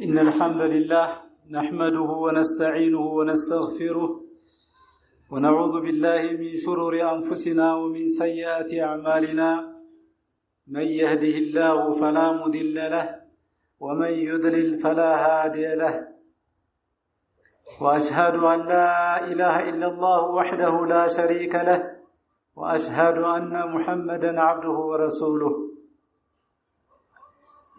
إن الحمد لله نحمده ونستعينه ونستغفره ونعوذ بالله من شرور أنفسنا ومن سيئات أعمالنا من يهده الله فلا مضل له ومن يضلل فلا هادي له وأشهد أن لا إله إلا الله وحده لا شريك له وأشهد أن محمدا عبده ورسوله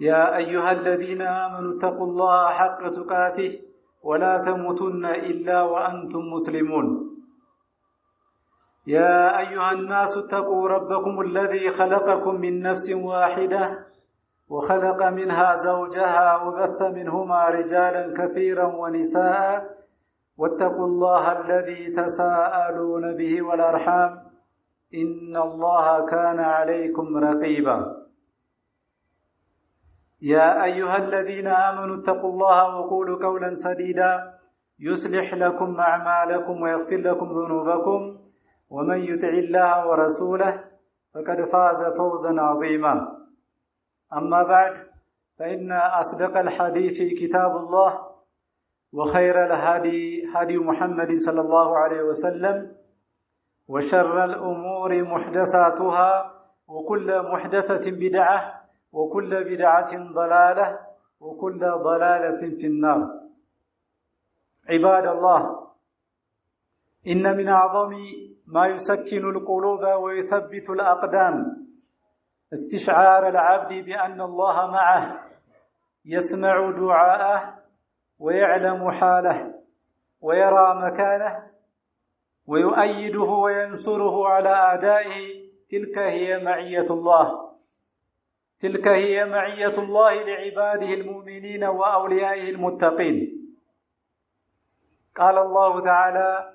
يا أيها الذين آمنوا اتقوا الله حق تقاته ولا تموتن إلا وأنتم مسلمون يا أيها الناس اتقوا ربكم الذي خلقكم من نفس واحدة وخلق منها زوجها وبث منهما رجالا كثيرا ونساء واتقوا الله الذي تساءلون به والأرحام إن الله كان عليكم رقيبا يا أيها الذين آمنوا اتقوا الله وقولوا قولا سديدا يصلح لكم أعمالكم ويغفر لكم ذنوبكم ومن يطع الله ورسوله فقد فاز فوزا عظيما أما بعد فإن أصدق الحديث كتاب الله وخير الهدي هدي محمد صلى الله عليه وسلم وشر الأمور محدثاتها وكل محدثة بدعة وكل بدعة ضلالة وكل ضلالة في النار عباد الله إن من أعظم ما يسكن القلوب ويثبت الأقدام استشعار العبد بأن الله معه يسمع دعاءه ويعلم حاله ويرى مكانه ويؤيده وينصره على أعدائه تلك هي معية الله تلك هي معية الله لعباده المؤمنين وأوليائه المتقين قال الله تعالى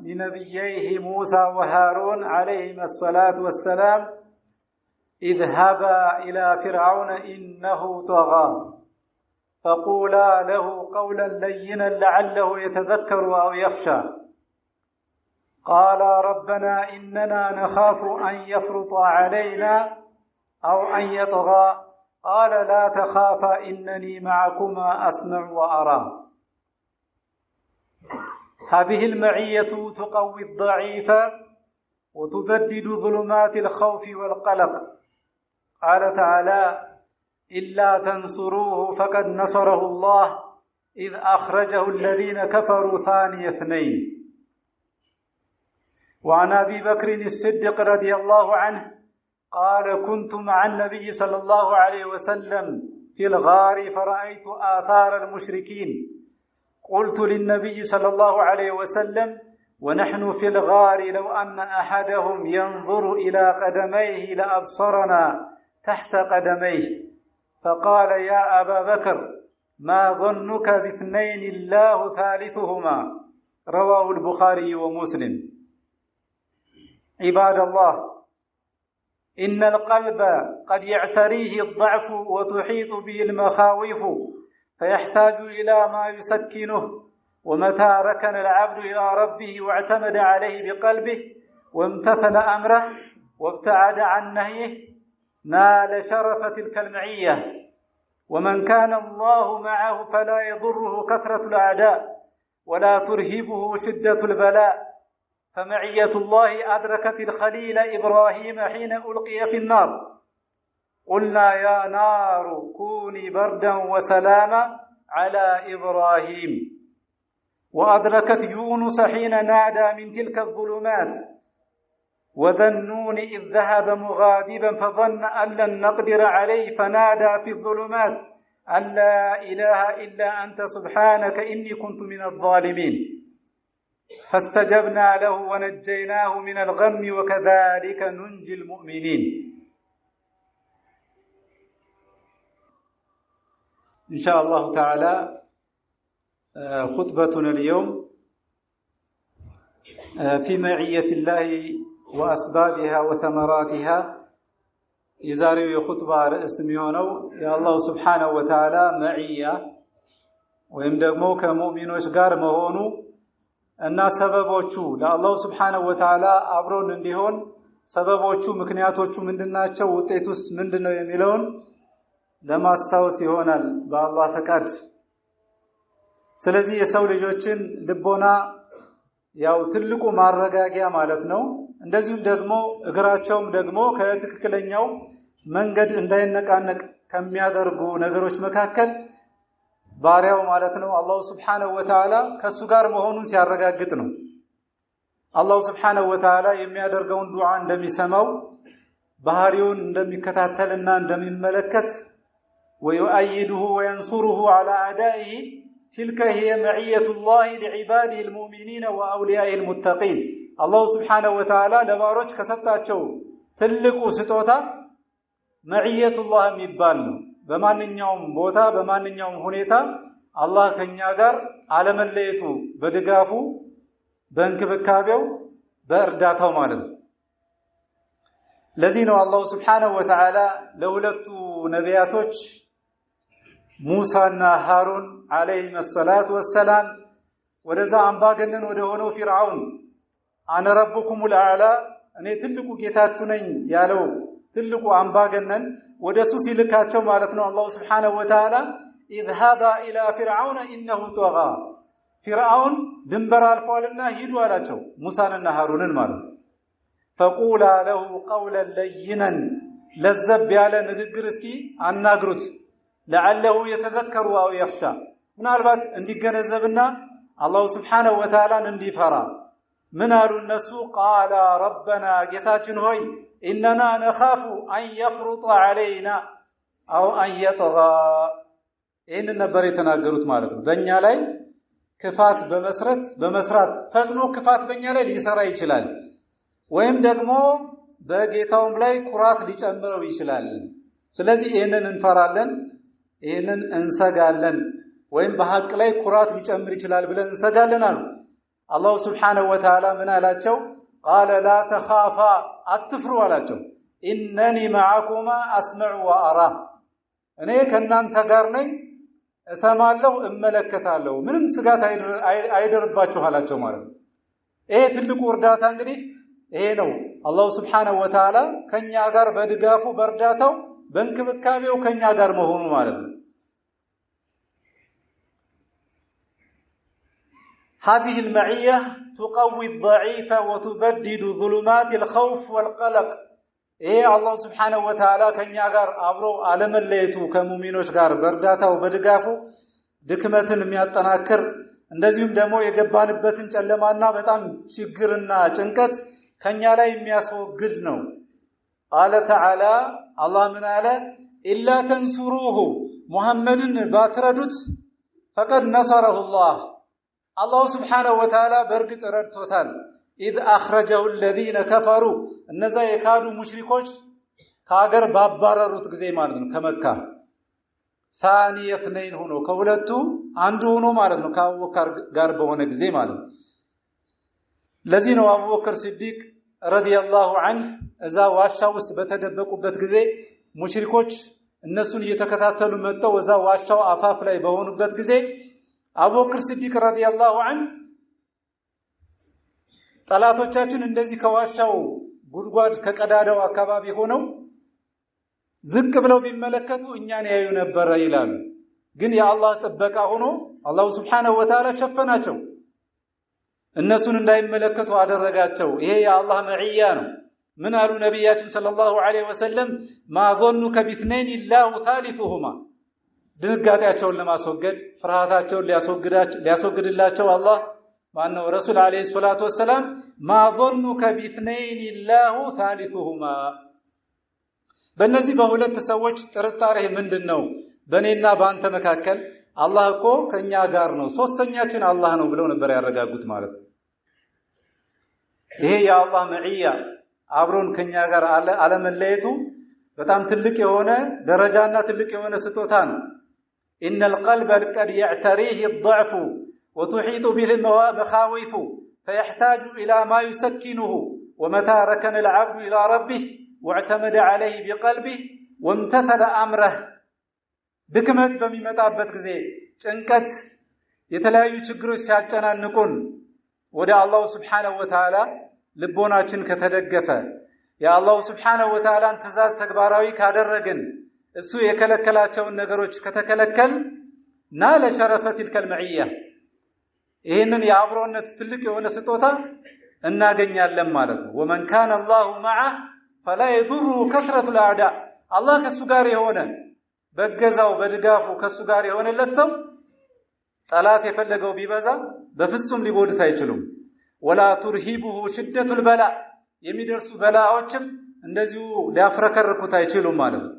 لنبييه موسى وهارون عليهما الصلاة والسلام اذهبا إلى فرعون إنه طغى فقولا له قولا لينا لعله يتذكر أو يخشى قال ربنا إننا نخاف أن يفرط علينا أو أن يطغى قال لا تخافا إنني معكما أسمع وأرى هذه المعية تقوي الضعيف وتبدد ظلمات الخوف والقلق قال تعالى إلا تنصروه فقد نصره الله إذ أخرجه الذين كفروا ثاني اثنين وعن أبي بكر الصديق رضي الله عنه قال كنت مع النبي صلى الله عليه وسلم في الغار فرأيت آثار المشركين قلت للنبي صلى الله عليه وسلم ونحن في الغار لو أن أحدهم ينظر إلى قدميه لأبصرنا تحت قدميه فقال يا أبا بكر ما ظنك باثنين الله ثالثهما رواه البخاري ومسلم عباد الله إن القلب قد يعتريه الضعف وتحيط به المخاوف فيحتاج إلى ما يسكنه ومتى ركن العبد إلى ربه واعتمد عليه بقلبه وامتثل أمره وابتعد عن نهيه نال شرف تلك المعية ومن كان الله معه فلا يضره كثرة الأعداء ولا ترهبه شدة البلاء فمعية الله أدركت الخليل إبراهيم حين ألقي في النار قلنا يا نار كوني بردا وسلاما على إبراهيم وأدركت يونس حين نادى من تلك الظلمات وذا النون إذ ذهب مغاضبا فظن أن لن نقدر عليه فنادى في الظلمات أن لا إله إلا أنت سبحانك إني كنت من الظالمين فاستجبنا له ونجيناه من الغم وكذلك ننجي المؤمنين إن شاء الله تعالى خطبتنا اليوم في معية الله وأسبابها وثمراتها يزاري خطبة رئيس ميونو يا الله سبحانه وتعالى معية ويمدقمو كمؤمنوش قار مهونو الناس سببوچو لا الله سبحانه وتعالى أبرون انديهون سببوچو مكنياتوچو مندناچو وطيتوس مندنو يميلون ለማስታወስ ይሆናል በአላህ ፈቃድ። ስለዚህ የሰው ልጆችን ልቦና ያው ትልቁ ማረጋጊያ ማለት ነው። እንደዚሁም ደግሞ እግራቸውም ደግሞ ከትክክለኛው መንገድ እንዳይነቃነቅ ከሚያደርጉ ነገሮች መካከል ባሪያው ማለት ነው አላህ Subhanahu Wa Ta'ala ከሱ ጋር መሆኑን ሲያረጋግጥ ነው። አላህ Subhanahu Wa Ta'ala የሚያደርገውን ዱዓ እንደሚሰማው ባህሪውን እንደሚከታተልና እንደሚመለከት ويؤيده وينصره على أعدائه تلك هي معية الله لعباده المؤمنين وأوليائه المتقين الله سبحانه وتعالى ለባሮች ከሰጣቸው ትልቁ ስጦታ معية الله የሚባል ነው። በማንኛውም ቦታ በማንኛውም ሁኔታ አላህ ከኛ ጋር አለመለየቱ በድጋፉ በእንክብካቤው በእርዳታው ማለት ነው። ለዚህ ነው አላህ Subhanahu Wa Ta'ala ለሁለቱ ነቢያቶች ሙሳና ሃሩን አለይሂ ሰላቱ ወሰላም ወደዛ አምባገነን ወደ ሆነው ፊርዓውን አነ ረብኩሙል አዕላ እኔ ትልቁ ጌታችሁ ነኝ ያለው ትልቁ አምባገነን ወደሱ ሲልካቸው ማለት ነው አላህ Subhanahu Wa Ta'ala اذهبا الى فرعون انه طغى فرعون ድንበር አልፏልና ሂዱ አላቸው ሙሳንና ሃሩንን ማለት فقولا له قولا لينا لذب ያለ ንግግር እስኪ አናግሩት لعله يتذكر او يخشى ምናልባት እንዲገነዘብና አላህ Subhanahu Wa Ta'ala እንዲፈራ ምን አሉ እነሱ قال ربنا ጌታችን ሆይ اننا نخاف ان يفرط علينا او ان يطغى ይህንን ነበር የተናገሩት ማለት ነው። በእኛ ላይ ክፋት በመስራት ፈጥኖ ክፋት በእኛ ላይ ሊሰራ ይችላል ወይም ደግሞ በጌታውም ላይ ኩራት ሊጨምረው ይችላል። ስለዚህ ይህንን እንፈራለን ይህንን እንሰጋለን ወይም በሐቅ ላይ ኩራት ሊጨምር ይችላል ብለን እንሰጋለን አሉ። አላህ Subhanahu Wa Ta'ala ምን አላቸው قال لا تخافا አትፍሩ አላቸው إنني معكما أسمع وأرى እኔ ከናንተ ጋር ነኝ እሰማለሁ እመለከታለሁ ምንም ስጋት አይደርባችሁ አላቸው ማለት ነው። ይሄ ትልቁ እርዳታ እንግዲህ ይሄ ነው አላህ Subhanahu Wa Ta'ala ከኛ ጋር በድጋፉ በእርዳታው በእንክብካቤው ከኛ ጋር መሆኑ ማለት ነው። هذه المعية تقوي الضعيف وتبدد ظلمات الخوف والقلق ይሄ አላህ Subhanahu Wa Ta'ala ከኛ ጋር አብሮ አለመለየቱ ከሙእሚኖች ጋር በእርዳታው በድጋፉ ድክመትን የሚያጠናክር እንደዚሁም ደግሞ የገባንበትን ጨለማና በጣም ችግርና ጭንቀት ከኛ ላይ የሚያስወግድ ነው። قال تعالى الله من على إلا تنصروه محمد باتردت فقد نصره الله الله سبحانه وتعالى برقت ردتوتال إذ أخرجه الذين كفروا النزا يكادوا مشركوش كاغر بابارروت ጊዜ ማለት ነው ከመካ ثاني اثنين ሆኖ ከሁለቱ አንዱ ሆኖ ማለት ነው ከአቡበከር ጋር በሆነ ጊዜ ማለት ነው። ለዚህ ነው አቡበከር ሲዲቅ ረዲየላሁ ዐንሁ እዛ ዋሻ ውስጥ በተደበቁበት ጊዜ ሙሽሪኮች እነሱን እየተከታተሉ መጣው እዛ ዋሻው አፋፍ ላይ በሆኑበት ጊዜ አቡበከር ሲዲቅ ረዲየላሁ ዐንሁ ጠላቶቻችን እንደዚህ ከዋሻው ጉድጓድ ከቀዳዳው አካባቢ ሆነው ዝቅ ብለው ቢመለከቱ እኛን ያዩ ነበር ይላሉ። ግን የአላህ ጥበቃ ሆኖ አላህ Subhanahu Wa Ta'ala ሸፈናቸው እነሱን እንዳይመለከቱ አደረጋቸው። ይሄ የአላህ መዒያ ነው። ምን አሉ ነብያችን ሰለላሁ ዐለይሂ ወሰለም ما ظنك باثنين الله ثالثهما ድንጋጤያቸውን ለማስወገድ ፍርሃታቸውን ሊያስወግድላቸው አላህ ማነው ረሱል አለይሂ ሰላቱ ወሰለም ما ظنك باثنين الله ثالثهما በእነዚህ በሁለት ሰዎች ጥርጣሬ ምንድነው በእኔና በአንተ መካከል አላህ እኮ ከኛ ጋር ነው ሶስተኛችን አላህ ነው ብለው ነበር ያረጋጉት ማለት ነው። ይሄ የአላህ መዒያ አብሮን ከኛ ጋር አለመለየቱ በጣም ትልቅ የሆነ ደረጃና ትልቅ የሆነ ስጦታ ነው። إن القلب قد يعتريه الضعف وتحيط به المخاوف فيحتاج إلى ما يسكنه ومتى ركن العبد إلى ربه واعتمد عليه بقلبه وامتثل أمره ድክመት በሚመጣበት ጊዜ ጭንቀት የተለያዩ ችግሮች ሲያጨናንቁን ወደ አላህ Subhanahu Wa Ta'ala ልቦናችን ከተደገፈ የአላህ Subhanahu Wa Ta'ala ትእዛዝ ተግባራዊ ካደረግን እሱ የከለከላቸውን ነገሮች ከተከለከል ናለ ሸረፈ تلك المعيه ይሄንን የአብሮነት ትልቅ የሆነ ስጦታ እናገኛለን ማለት ነው ومن كان الله معه فلا يضره كثرة الاعداء الله ከሱ ጋር የሆነ በገዛው በድጋፉ ከሱ ጋር የሆነለት ሰው ጠላት የፈለገው ቢበዛ በፍጹም ሊጎዱት አይችሉም ولا ترهبه شدة البلاء የሚደርሱ በላዎችም እንደዚሁ ሊያፍረከርኩት አይችሉም ማለት ነው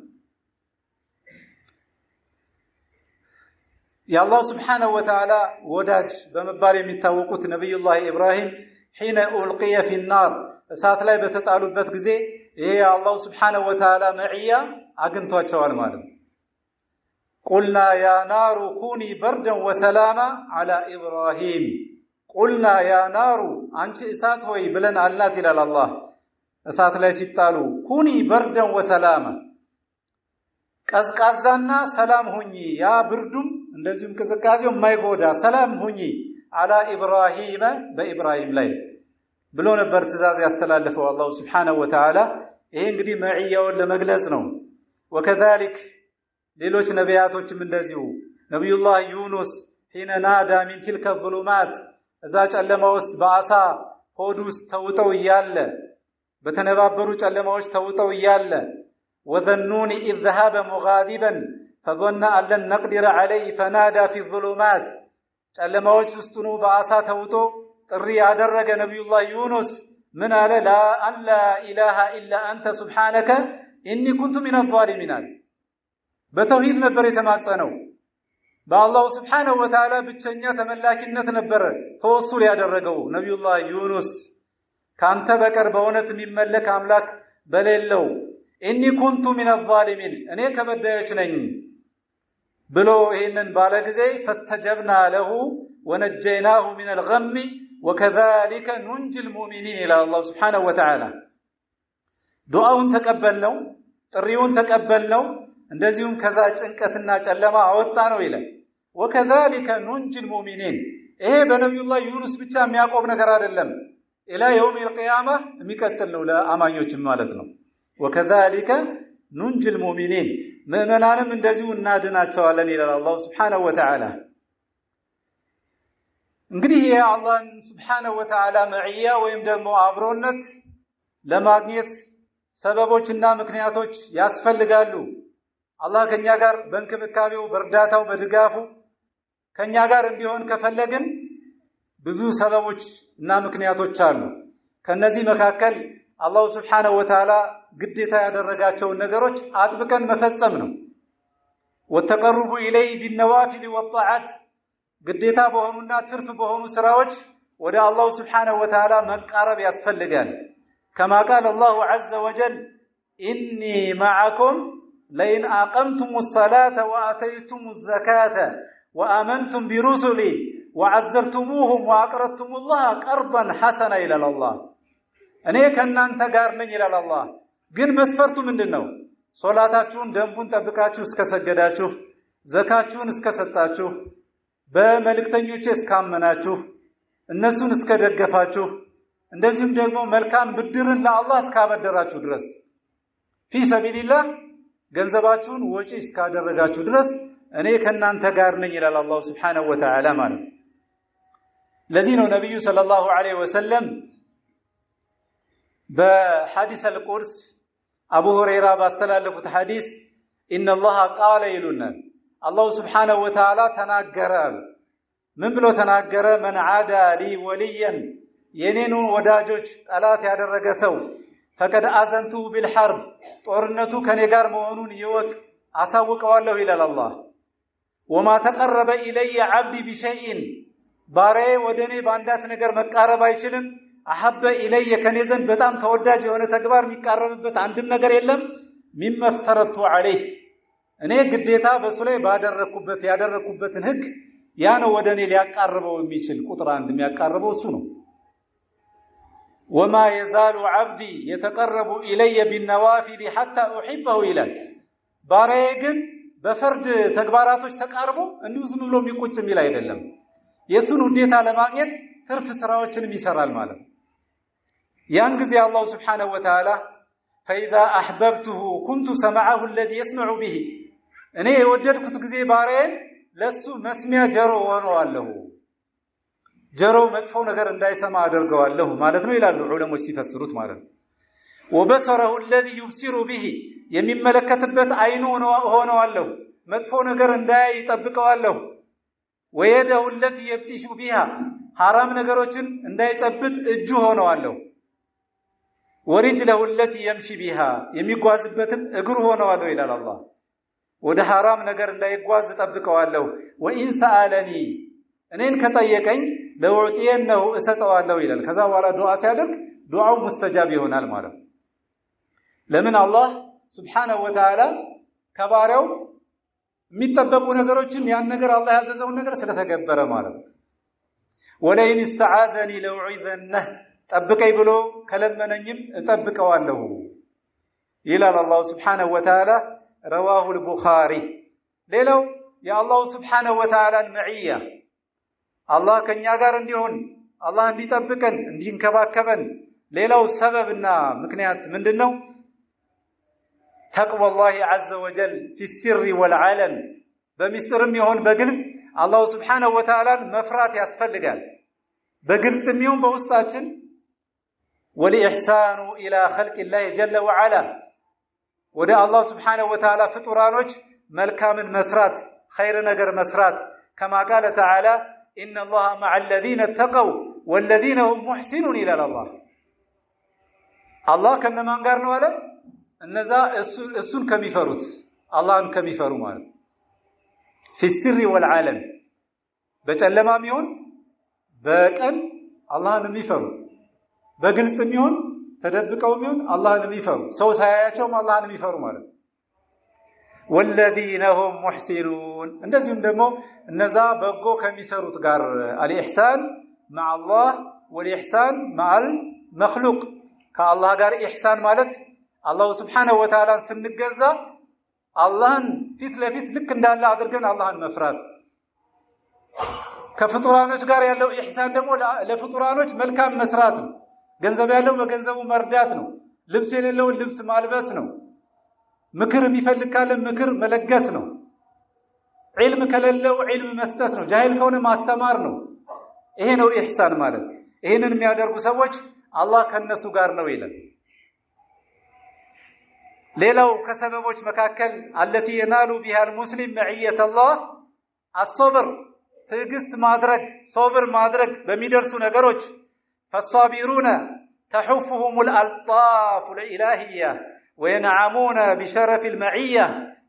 የአላህ Subhanahu Wa Ta'ala ወዳጅ በመባል የሚታወቁት ነብዩላህ ኢብራሂም حين ألقي في النار እሳት ላይ በተጣሉበት ጊዜ ይሄ የአላህ Subhanahu Wa Ta'ala መዕያ አግንቷቸዋል ማለት ነው قلنا يا نار كوني بردا وسلاما على إبراهيم قلنا يا نار አንቺ እሳት ሆይ ብለን አልናት ይላል አላህ እሳት ላይ ሲጣሉ كوني بردا وسلاما ቀዝቃዛና ሰላም ሁኚ ያ ብርዱም እንደዚሁም ቅዝቃዜው የማይጎዳ ሰላም ሁኚ على إبراهيم በኢብራሂም ላይ ብሎ ነበር ትእዛዝ ያስተላልፈው አላህ Subhanahu Wa Ta'ala ይሄ እንግዲህ መዕያውን ለመግለጽ ነው وكذلك ሌሎች ነቢያቶችም እንደዚሁ ነብዩላህ ዩኑስ حين نادى من تلك الظلمات እዛ ጨለማ ውስጥ በአሳ ሆድ ውስጥ ተውጠው ይያለ በተነባበሩ ጨለማዎች ተውጠው ይያለ وذنون إذ ذهب مغاضبا فظن أن لن نقدر عليه فنادى في الظلمات ጨለማዎች ውስጥ ነው በአሳ ተውጦ ጥሪ ያደረገ ነብዩላህ ዩኑስ ምን አለ لا إله إلا أنت سبحانك إني كنت من الظالمين በተውሂድ ነበር የተማጸነው በአላህ Subhanahu Wa Ta'ala ብቸኛ ተመላኪነት ነበር ተወሱል ያደረገው ነብዩላህ ዩኑስ ካንተ በቀር በእውነት የሚመለክ አምላክ በሌለው إني كنت من الظالمين እኔ ከበዳዮች ነኝ ብሎ ይሄንን ባለ ጊዜ فاستجبنا له ونجيناه من الغم وكذلك ننجي المؤمنين الى الله Subhanahu Wa Ta'ala ዱዓውን ተቀበልነው ጥሪውን ተቀበልነው እንደዚሁም ከዛ ጭንቀትና ጨለማ አወጣ ነው ይላል وكذلك ننجي المؤمنين ይሄ በነብዩላህ ዩኑስ ብቻ የሚያቆም ነገር አይደለም ኢላ يوم القيامه የሚቀጥል ነው ለአማኞች ማለት ነው وكذلك ننجي المؤمنين ምእመናንም እንደዚሁ እናድናቸዋለን ይላል አላህ Subhanahu Wa Ta'ala እንግዲህ የአላህ Subhanahu Wa Ta'ala መዕያ ወይም ደግሞ አብሮነት ለማግኘት ሰበቦችና ምክንያቶች ያስፈልጋሉ አላህ ከኛ ጋር በእንክብካቤው በእርዳታው በድጋፉ ከኛ ጋር እንዲሆን ከፈለግን ብዙ ሰበቦች እና ምክንያቶች አሉ ከነዚህ መካከል አላህ Subhanahu Wa Ta'ala ግዴታ ያደረጋቸው ነገሮች አጥብቀን መፈጸም ነው ወተቀርቡ ኢለይ ቢነዋፊል ወጣዓት ግዴታ በሆኑና ትርፍ በሆኑ ስራዎች ወደ አላህ Subhanahu Wa Ta'ala መቃረብ ያስፈልጋል كما قال الله عز وجل إني معكم لئن أقمتم الصلاة وآتيتم الزكاة وآمنتم برسلي وعزرتموهم وأقرضتم الله قرضا حسنا إلى الله እኔ ከናንተ ጋር ነኝ ይላል አላህ ግን መስፈርቱ ምንድነው ሶላታችሁን ደንቡን ጠብቃችሁ እስከሰገዳችሁ ዘካችሁን እስከሰጣችሁ በመልእክተኞቼ እስካመናችሁ እነሱን እስከደገፋችሁ እንደዚሁም ደግሞ መልካም ብድርን ለአላህ እስካበደራችሁ ድረስ في سبيل الله ገንዘባችሁን ወጪ እስካደረጋችሁ ድረስ እኔ ከናንተ ጋር ነኝ ይላል አላህ Subhanahu Wa Ta'ala ማለት ለዚህ ነው ነብዩ ሰለላሁ ዐለይሂ ወሰለም በሐዲስ አልቁርስ አቡ ሁረይራ ባስተላለፉት ሐዲስ ان الله قال ይሉና አላህ Subhanahu Wa Ta'ala ተናገረ ምን ብሎ ተናገረ من عادى لي وليا የኔኑ ወዳጆች ጠላት ያደረገ ሰው فقد اذنته بالحرب ጦርነቱ ከኔ ጋር መሆኑን ይወቅ አሳውቀዋለሁ ይላል አላህ وما تقرب الي عبدي بشيء ባሪያዬ ወደኔ ባንዳች ነገር መቃረብ አይችልም አሐበ ኢለየ ከኔዘን በጣም ተወዳጅ የሆነ ተግባር የሚቃረብበት አንድም ነገር የለም ሚመፍተረቱ ዐለይህ እኔ ግዴታ በሱ ላይ ያደረኩበትን ህግ ያ ነው ወደኔ ሊያቃርበው የሚችል ቁጥር አንድ የሚያቃርበው እሱ ነው وما يزال عبدي يتقرب الي بالنوافل حتى احبه ይላል ባሪያዬ ግን በፈርድ ተግባራቶች ተቃርቦ እንዲሁ ዝም ብሎ የሚቆጭ የሚል አይደለም የሱን ውዴታ ለማግኘት ትርፍ ስራዎችንም ይሰራል ማለት ያን ጊዜ አላህ Subhanahu Wa Ta'ala فإذا أحببته كنت سمعه الذي يسمع به እኔ የወደድኩት ጊዜ ባሪያዬን ለሱ መስሚያ ጆሮ ሆነዋለሁ ጆሮ መጥፎ ነገር እንዳይሰማ አደርገዋለሁ ማለት ነው ይላሉ ዑለሞች ሲፈስሩት ማለት ነው وبصره الذي يبصر به የሚመለከትበት አይኑ ሆነዋለሁ መጥፎ ነገር እንዳይ ይጠብቀዋለሁ ويده التي يبطش بها حرام ነገሮችን እንዳይጨብጥ እጁ ሆነዋለሁ ورجله التي يمشي بها የሚጓዝበትም እግሩ ሆነዋለሁ ይላል አላህ ወደ حرام ነገር እንዳይጓዝ ተጠብቀዋለሁ وان سالني እኔን ከጠየቀኝ ለውጥየነሁ እሰጠዋለሁ ይላል ከዛ በኋላ ዱዓ ሲያደርግ ዱዓው ሙስተጃብ ይሆናል ማለት ለምን አላህ Subhanahu Wa Ta'ala ከባሪያው የሚጠበቁ ነገሮችን ያን ነገር አላህ ያዘዘውን ነገር ስለተገበረ ማለት ወለይን استعاذني لوعذنه ጠብቀኝ ብሎ ከለመነኝም እጠብቀዋለሁ ይላል አላህ Subhanahu Wa Ta'ala رواه البخاري ሌላው የአላህ Subhanahu Wa Ta'ala መዒያ አላህ ከኛ ጋር እንዲሆን አላህ እንዲጠብቀን እንዲንከባከበን ሌላው ሰበብና ምክንያት ምንድነው ተቅዋ الله عز وجل في السر والعلن በሚስጥርም ይሁን በግልጽ አላህ Subhanahu Wa Ta'ala መፍራት ያስፈልጋል በግልጽም ይሁን በውስጣችን والإحسان إلى خلق الله جل وعلا ወደ አላህ Subhanahu Wa Ta'ala ፍጡራኖች መልካምን መስራት ኸይር ነገር መስራት كما قال تعالى إن الله مع الذين اتقوا والذين هم محسنون إلى الله الله ከነማን ጋር ነው አለ እነዛ እሱን ከሚፈሩት አላህን ከሚፈሩ ማለት في السر والعلن በጨለማም ይሁን በቀን አላህን የሚፈሩ በግልጽም ይሁን ተደብቀውም ይሁን አላህን የሚፈሩ ሰው ሳያያቸውም አላህን የሚፈሩ ማለት والذين هم محسنون እንደዚህም ደግሞ እነዛ በጎ ከሚሰሩት ጋር الإحسان مع الله والإحسان مع المخلوق ከአላህ ጋር ኢህሳን ማለት አላህ Subhanahu Wa Ta'ala ስንገዛ አላህን ፊት ለፊት ልክ እንዳለ አድርገን አላህን መፍራት ከፍጡራኖች ጋር ያለው ኢህሳን ደግሞ ለፍጡራኖች መልካም መስራት ነው ገንዘብ ያለው በገንዘቡ መርዳት ነው ልብስ የሌለው ልብስ ማልበስ ነው ምክር የሚፈልግ ካለ ምክር መለገስ ነው ዒልም ከሌለው ዒልም መስጠት ነው ጃሂል ከሆነ ማስተማር ነው ይሄ ነው ኢህሳን ማለት ይሄንን የሚያደርጉ ሰዎች አላህ ከነሱ ጋር ነው ይላል ሌላው ከሰበቦች መካከል التي ينال بها المسلم معية الله الصبر ትዕግስት ማድረግ ሶብር ማድረግ በሚደርሱ ነገሮች فالصابرون تحفهم الألطاف الإلهية وينعمون بشرف المعية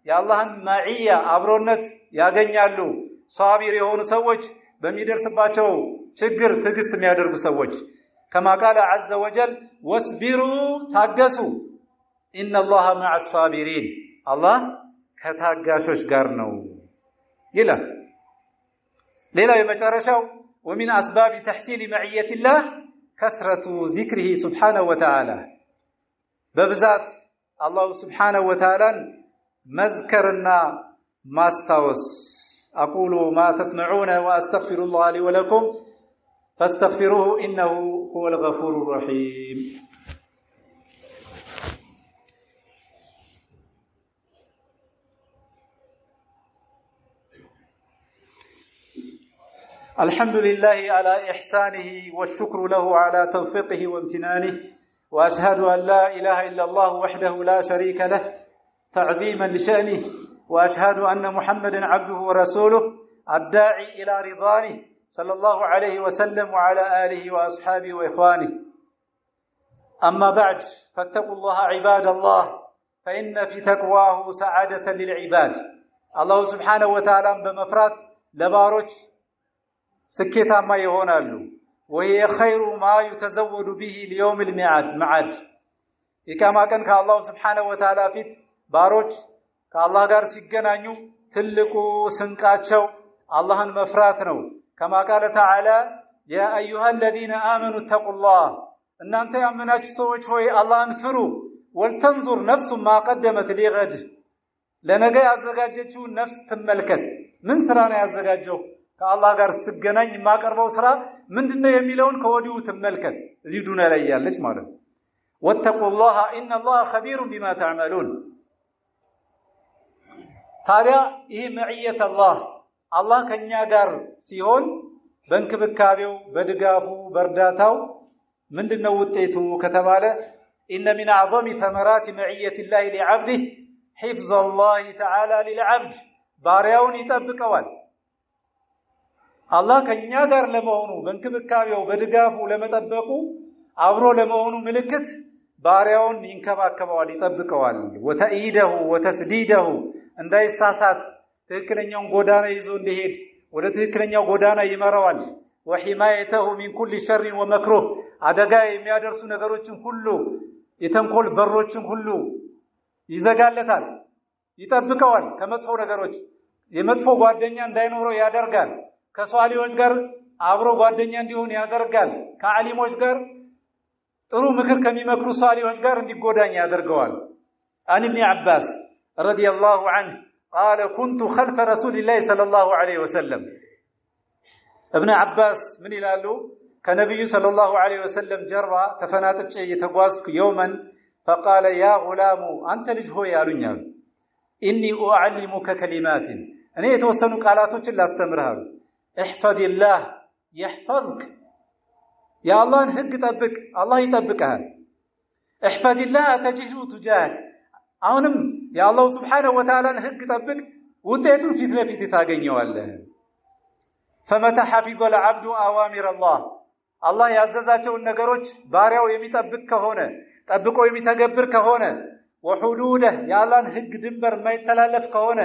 يا الله معية አብሮነት ያገኛሉ صابر የሆኑ ሰዎች በሚደርስባቸው ችግር ትዕግስት የሚያደርጉ ሰዎች كما قال عز وجل واصبروا ታገሱ إن الله مع الصابرين الله ከታጋሾች ጋር ነው ይላል ሌላው የመጨረሻው ومن أسباب تحصيل معية الله كثرة ذكره سبحانه وتعالى ببذات الله سبحانه وتعالى مذكرنا ماستوس أقول ما تسمعون وأستغفر الله لي ولكم فاستغفروه إنه هو الغفور الرحيم الحمد لله على إحسانه والشكر له على توفيقه وامتنانه وأشهد أن لا إله إلا الله وحده لا شريك له تعظيما لشأنه وأشهد أن محمدا عبده ورسوله الداعي إلى رضوانه صلى الله عليه وسلم وعلى آله وأصحابه وإخوانه أما بعد فاتقوا الله عباد الله فإن في تقواه سعادة للعباد الله سبحانه وتعالى بمفرات لبارج سكيتاما يሆናሉ وهي خير ما يتزود به ليوم الميعاد ኢቃማ ቀን ከአላህ Subhanahu Wa Ta'ala ፊት ባሮች ከአላህ ጋር ሲገናኙ ትልቁ ስንቃቸው አላህን መፍራት ነው كما قال تعالى يا ايها الذين امنوا اتقوا الله እናንተ ያመናችሁ ሰዎች ሆይ አላህን ፍሩ ወልተንዙር ነፍሱ ما قدمت لغد ለነገ ያዘጋጀችው ነፍስ ትመልከት ምን ስራ ነው ያዘጋጀው ከአላህ ጋር ሲገናኝ ማቀርበው ስራ ምንድነው የሚለውን ከወዲሁ ትመልከት እዚህ ዱንያ ላይ ያለች ማለት واتقوا الله إن الله خبير بما تعملون ታዲያ ይህ መዕየት አላህ ከኛ ጋር ሲሆን በእንክብካቤው በድጋፉ በእርዳታው ምንድነው ውጤቱ ከተባለ إن من أعظم ثمرات معية الله لعبده حفظ الله تعالى للعبد ባሪያውን ይጠብቀዋል አላህ ከኛ ጋር ለመሆኑ በእንክብካቤው በድጋፉ ለመጠበቁ አብሮ ለመሆኑ ምልክት ባሪያውን ይንከባከበዋል ይጠብቀዋል ወተኢደሁ ወተስዲደሁ እንዳይሳሳት ትክክለኛውን ጎዳና ይዞ እንዲሄድ ወደ ትክክለኛው ጎዳና ይመራዋል ወሂማየተሁ ሚን ኩል ሸር ወመክሩህ አደጋ የሚያደርሱ ነገሮችን ሁሉ የተንኮል በሮችን ሁሉ ይዘጋለታል ይጠብቀዋል ከመጥፎ ነገሮች የመጥፎ ጓደኛ እንዳይኖረው ያደርጋል ከሷሊዎች ጋር አብሮ ጓደኛ እንዲሆን ያደርጋል ከዓሊሞች ጋር ጥሩ ምክር ከሚመክሩ ሷሊዎች ጋር እንዲጎዳኝ ያደርገዋል አን ኢብኑ አባስ ረዲየላሁ ዐንሁ قال كنت خلف رسول الله صلى الله عليه وسلم ابن عباس من ይላሉ ከነብዩ صلى الله عليه وسلم ጀርባ ተፈናጥጬ የተጓዝኩ يوما فقال يا غلام انت ልጅ ሆይ ያሉኛል اني اعلمك كلمات እኔ የተወሰኑ ቃላቶችን ላስተምርሃለሁ احفظ الله يحفظك يا الله ህግ ጠብቅ አላህ ይጠብቅሃል احفظ الله تجده تجاهك አሁንም የአላህ Subhanahu Wa Ta'ala ህግ ጠብቅ ውጤቱን ፊት ለፊት ታገኘዋለህ فمتى حفظ العبد اوامر الله الله ያዘዛቸውን ነገሮች ባሪያው የሚጠብቅ ከሆነ ጠብቆ የሚተገብር ከሆነ وحدوده የአላህን ህግ ድንበር የማይተላለፍ ከሆነ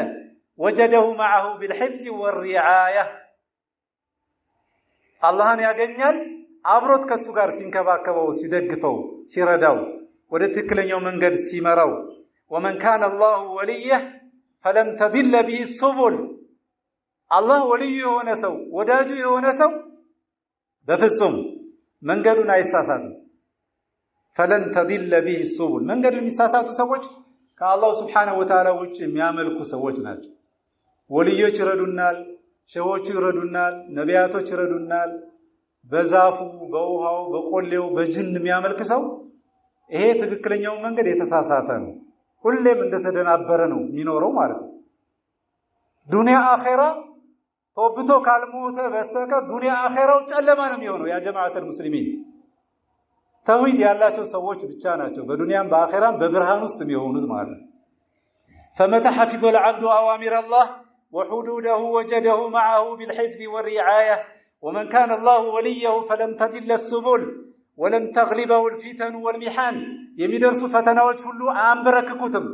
وجده معه بالحفظ والرعايه አላህን ያገኛል አብሮት ከሱ ጋር ሲንከባከበው ሲደግፈው ሲረዳው ወደ ትክክለኛው መንገድ ሲመራው ومن كان الله وليه فلن تضل به السبل الله ولي የሆነ ሰው ወዳጁ የሆነ ሰው በፍጹም መንገዱን አይሳሳትም فلن تضل به السبل መንገዱን የሚሳሳቱ ሰዎች ከአላህ Subhanahu Wa Ta'ala ውጭ የሚያመልኩ ሰዎች ናቸው ወልዮች ይረዱናል ሸሆች ይረዱናል ነቢያቶች ይረዱናል በዛፉ በውሃው በቆሌው በጅን የሚያመልክ ሰው ይሄ ትክክለኛው መንገድ የተሳሳተ ነው ሁሌም እንደተደናበረ ነው የሚኖረው ማለት ነው ዱንያ አኺራ ተወብቶ ካልሞተ በስተቀር ዱንያ አኺራው ጨለማ ነው የሚሆነው ያ ጀማዓተል ሙስሊሚን ተውሂድ ያላቸው ሰዎች ብቻ ናቸው በዱንያም በአኺራም በብርሃን ውስጥ የሚሆኑት ማለት ነው فمتى حفظ العبد اوامر الله وحدوده وجده معه بالحفظ والرعايه ومن كان الله وليه فلن تضل السبل ولن تغلبه الفتن والمحن የሚደርሱ ፈተናዎች ሁሉ አንበረክኩትም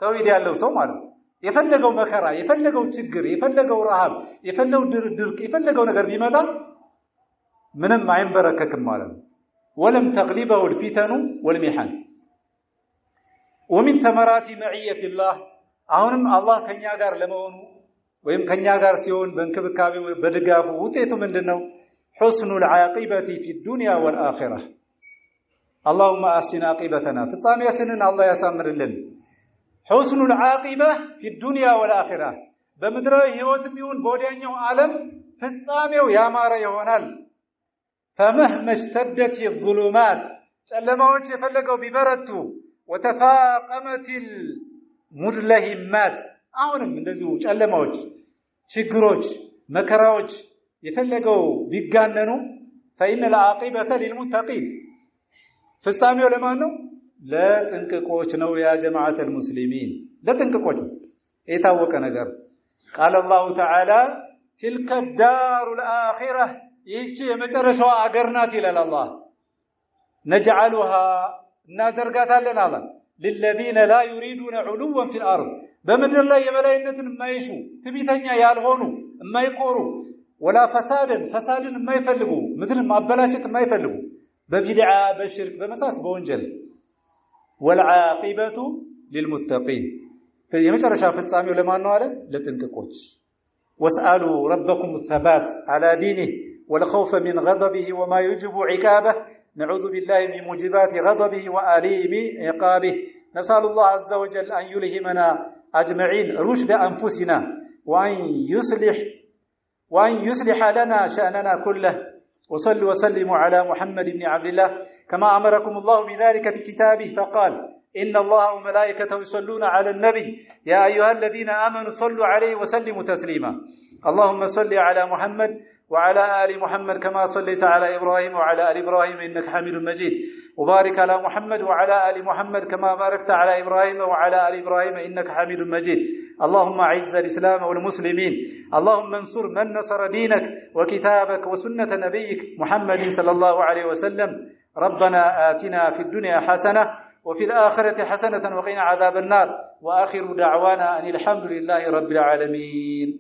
ተውሂድ ያለው ሰው ማለት የፈለገው መከራ የፈለገው ችግር የፈለገው ረሃብ የፈለገው ድርቅ የፈለገው ነገር ቢመጣ ምንም አይንበረከክም ማለት ነው ولم تغلبه الفتن والمحن ومن ثمرات معيه الله አሁንም አላህ ከኛ ጋር ለመሆኑ ወይም ከኛ ጋር ሲሆን በእንክብካቤው በድጋፉ ውጤቱ ምንድነው حسن العاقبه في الدنيا والاخره اللهم احسن عاقبتنا ፍጻሜያችንን አላህ ያሳምርልን حسن العاقبه في الدنيا والاخره በምድራዊ ህይወትም ይሁን በወዲያኛው ዓለም ፍጻሜው ያማረ ይሆናል فمهما اشتدت الظلمات ጨለማዎች የፈለገው ቢበረቱ وتفاقمت المدلهمات አሁንም እንደዚሁ ጨለማዎች ችግሮች መከራዎች የፈለገው ቢጋነኑ فإن العاقبة للمتقين ፍጻሜው ለማን ነው ለጥንቅቆች ነው ያ ጀማዓተል ሙስሊሚን ለጥንቅቆች የታወቀ ነገር قال الله تعالى تلك الدار الآخرة ይህች የመጨረሻው አገር ናት ይላል አላህ نجعلها እናደርጋታለን አለ للذين لا يريدون علوا في الأرض በምድር ላይ የበላይነትን የማይሹ ትዕቢተኛ ያልሆኑ የማይቆሩ ولا فسادን የማይፈልጉ ምድርን ማበላሸት የማይፈልጉ በቢድዓ በሽርክ በመሳስ በወንጀል والعاقبة للمتقين የመጨረሻ ፍጻሜው ለማን ነው አለ ለጥንቅቆች واسألوا ربكم الثبات على دينه والخوف من غضبه وما يجب عقابه نعوذ بالله من موجبات غضبه وآليم عقابه نسأل الله عز وجل أن يلهمنا أجمعين رشد أنفسنا وأن يصلح لنا شأننا كله وصلوا وسلموا على محمد بن عبد الله كما أمركم الله بذلك في كتابه فقال إن الله وملائكته يصلون على النبي يا أيها الذين آمنوا صلوا عليه وسلموا تسليما اللهم صل على محمد وعلى آل محمد كما صليت على إبراهيم وعلى آل إبراهيم إنك حميد مجيد وبارك على محمد وعلى آل محمد كما باركت على إبراهيم وعلى آل إبراهيم إنك حميد مجيد اللهم أعز الإسلام والمسلمين اللهم انصر من نصر دينك وكتابك وسنة نبيك محمد صلى الله عليه وسلم ربنا آتنا في الدنيا حسنة وفي الآخرة حسنة وقنا عذاب النار وآخر دعوانا أن الحمد لله رب العالمين.